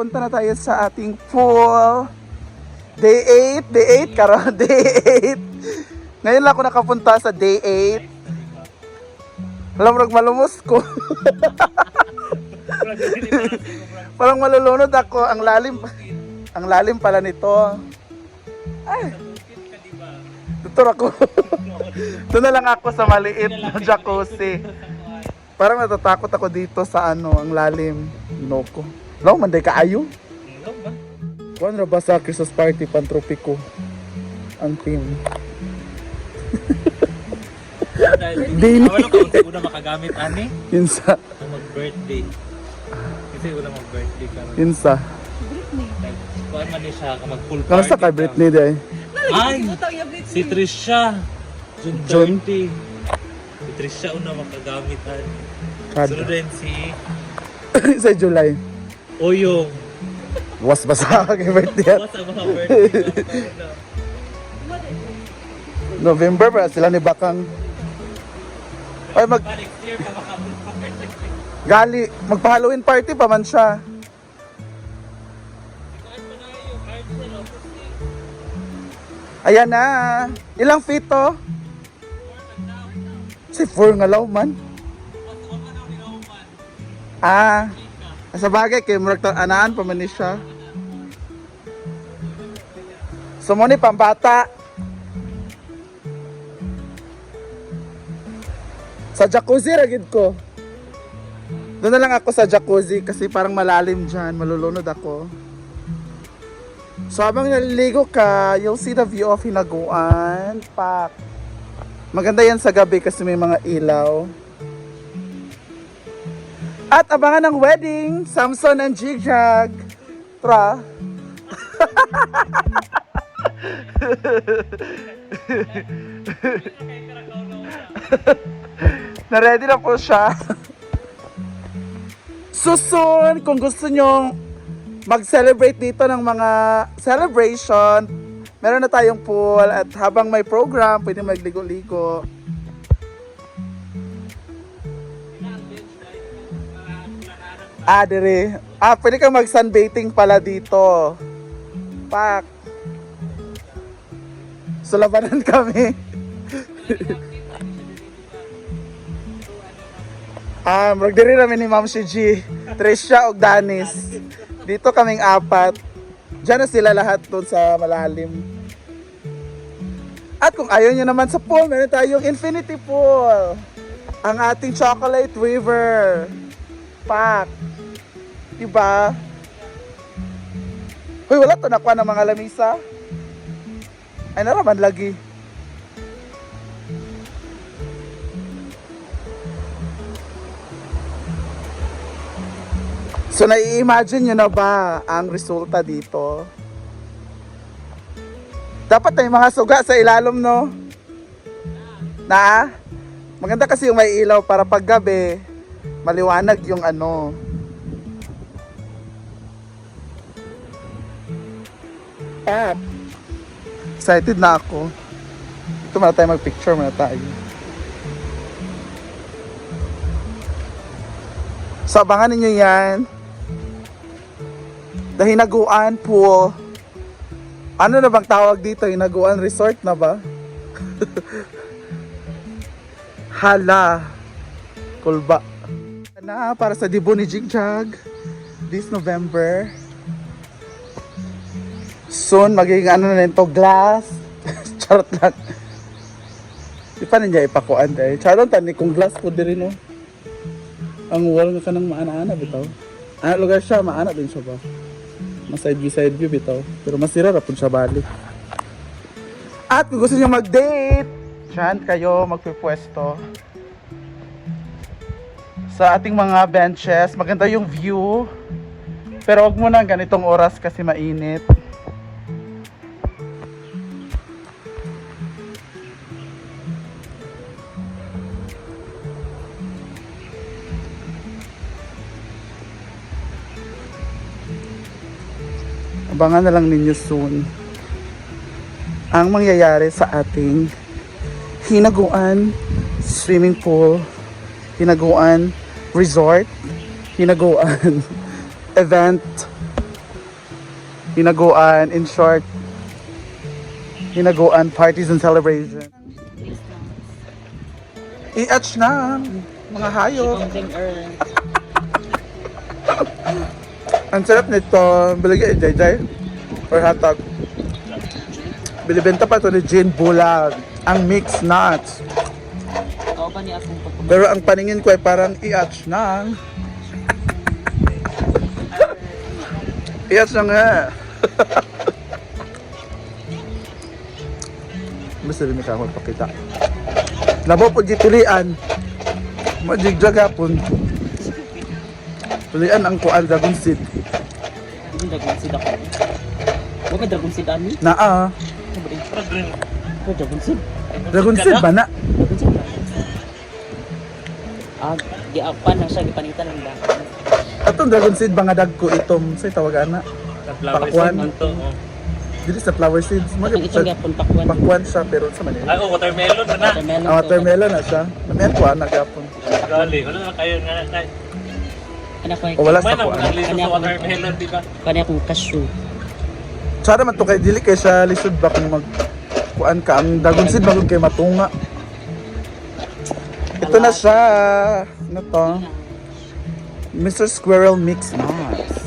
papunta na tayo sa ating pool. Day 8 karon, day 8. Ngayon lang ako nakapunta sa day 8. Alam mo, malumos ko. Parang malulunod ako. Ang lalim pala nito. Ay. Tutur ako. Doon na lang ako sa maliit na jacuzzi. Parang natatakot ako dito sa ang lalim. Inoko. Alam, manday ka ayo. Kuan ra ba sa Christmas party pantropiko? Ang team. Dini. Wala ko kung una makagamit ani. Insa. Mag-birthday. Kasi una mag-birthday ka. Insa. Kuan man ni siya ka mag-pool party. Kamusta kay Britney day? Ay! Si Trisha. June 30. Si Trisha una makagamit ani. Sunod din si Sa July. Oyong. Was ba sa kay birthday? What's ang mga birthday? November pa sila ni Bakang. Ay Next year pa maka-pool party. gali magpa-Halloween party pa man siya. Ayan na. Ilang feet to? Si 4 nga law man. Ah. Sa bagay kay murag anaan pa man ni siya. So mo ni pambata. Sa jacuzzi ragid ko. Doon na lang ako sa jacuzzi kasi parang malalim dyan. Malulunod ako. So habang naliligo ka, you'll see the view of Hinaguan Park. Maganda yan sa gabi kasi may mga ilaw. At abangan ng wedding, Samson and Jigjag. Tra. Na-ready na po siya. Susun, kung gusto nyo mag-celebrate dito ng mga celebration, meron na tayong pool at habang may program, pwede magligo-ligo. Dire. Pwede kang mag-sunbathing pala dito. Pak. So, labanan kami. Magdiri namin ni Ma'am Shiji, Trisha ug Danis. Dito kaming apat. Diyan na sila lahat doon sa malalim. At kung ayaw nyo naman sa pool, meron tayong infinity pool. Ang ating chocolate river. Pak. Diba? Hoy, wala to nakuha ng mga lamisa. Ay, naraman lagi. So, nai-imagine nyo na ba ang resulta dito? Dapat may mga suga sa ilalim, no? Na? Maganda kasi yung may ilaw para paggabi, maliwanag yung ano. Excited na ako. Ito muna tayo mag-picture muna tayo. So, abangan ninyo yan. The Hinaguan Pool. Ano na bang tawag dito? Hinaguan Resort na ba? Hala. Kulba. Na para sa debut ni Jigjag this November. Soon magiging ano na nito, glass. Charot lang. Di pa niya ipakuan eh. Charot tani kung glass po din no. Ang wall nga kanang maana-ana bitaw. Ano lugar siya, maana din siya ba? Mas side view bitaw. Pero masira ra pud siya balik. At kung gusto niyo mag-date, diyan kayo magpipwesto. Sa ating mga benches, maganda yung view. Pero wag mo na ganitong oras kasi mainit. Abangan na lang ninyo soon ang mangyayari sa ating Hinaguan Swimming Pool, Hinaguan Resort, Hinaguan Event hinaguan, in short, hinaguan, parties and celebration. I-atch na, mga hayop. Ang sarap nito, bilagay Jay or hotdog. Bilibenta pa to ni Jane Bulag, ang mixed nuts. Pero ang paningin ko ay parang i-atch na. I-atch na nga. Basta rin may kakot pakita. Nabo po gitulian. Majigjag hapon. Tulian ang kuan dragon seed. Hindi dragon seed ako. Huwag ka dragon seed ani? Naa. Ako dragon seed. Dragon seed ba na? Dragon seed. Di apa na siya, gipanitan lang ba? Atong dragon seed ba nga dagko itom sa tawagan na? Pakwan. Dili sa flower seeds. Itong itong yapon pakwan. Pakwan siya pero sa Manila. Ay, watermelon na na. Watermelon. Watermelon na siya. Namihan ko anak yapon. Gali, wala na kayo nga na. Anak ko, O wala May sa na kuan. mga liso sa watermelon, di ba? kanya akong cashew. Sana man to kay dili kay siya lisod ba kung mag kuan ka ang dragon seed magud kay matunga. Ito na siya. Ano to? Mr. Squirrel Mix Nuts.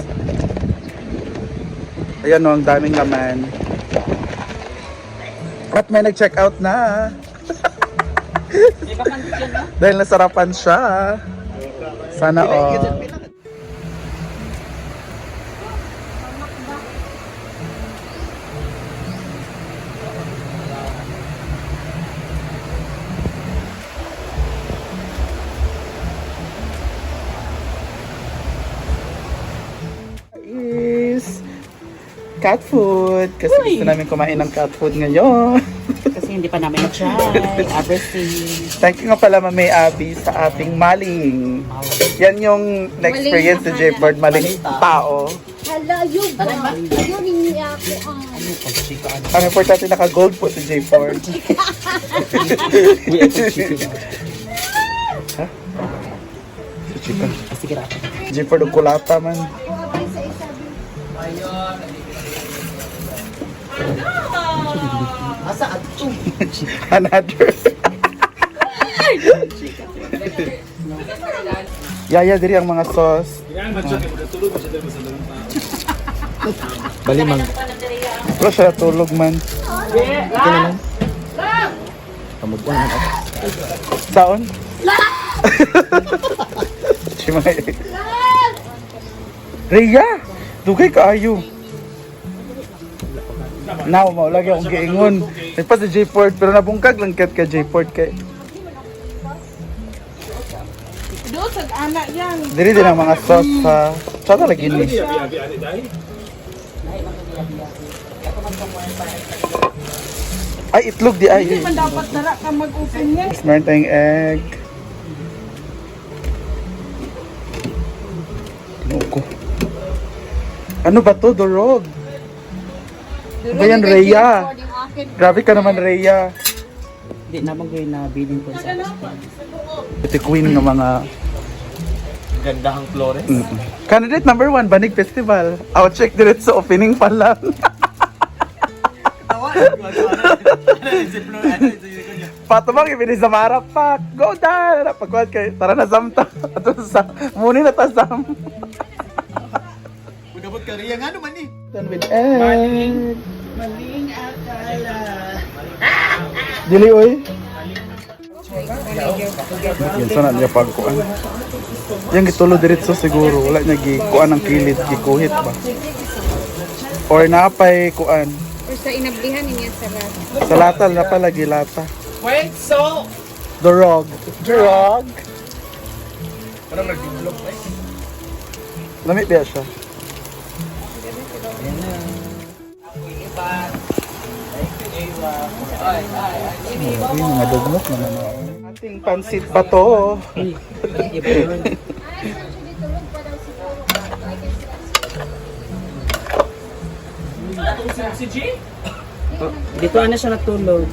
Ayan o, ang daming laman. At may nag-check out na. Dahil nasarapan siya. Sana all. Is cat food kasi gusto namin kumain ng cat food ngayon. Kasi hindi pa namin na-try. Everything. Thank you nga pala Ma'am May Abby sa ating maling. Yan yung na-experience sa J-Bird, maling tao. Hala, yun ba? Yun, hindi ako. Ang importante naka-gold po si J-Bird. Ha? Si Chika. Sige rato. J-Bird ang kulata man. Ako abay sa isa. Another. Yaya diri ang mga sauce. Bali mang. Pero siya tulog man. Ito naman. Kamugwan man ako. Saon? Chimay. Rhea! Dugay ka ayo. Now, maulagi akong giingon. Nagpa si J-Port, pero nabungkag lang kat ka J-Port kay. Doon, anak yan. Diri din ang mga sauce sa... Sana lagi ni. Ay, itlog di ay. Hindi man dapat dara ka mag-open yan. Meron tayong egg. Kinuko. Ano ba to? Dorog. Ano ba yan, Rhea? Grabe ka naman, Rhea. Hindi naman kayo na billing ko sa Ito queen ng mga... Gandahang flores. Candidate number 1, Banig Festival. I'll check direct sa opening pa lang. Patumang ibinis sa marap pa. Go down! Pagkuhan kayo, tara na samta. Ato sa muni na tasam. Magabot ka riyan ano man ni? Done with egg. Maling akala. Dili oy. Yan sana niya pagkuan. Yang gitulo diretso siguro, wala niya gikuan ng kilid, gikuhit ba. Or napay kuan. Or sa inablihan niya sa lata. Sa lata na pala gilata. Wait, so Dorog. Dorog. parang nag-vlog ba? Lamit biya siya. Ay, mga dugnok na naman. Ating pansit pa to. Dito na siya natulog.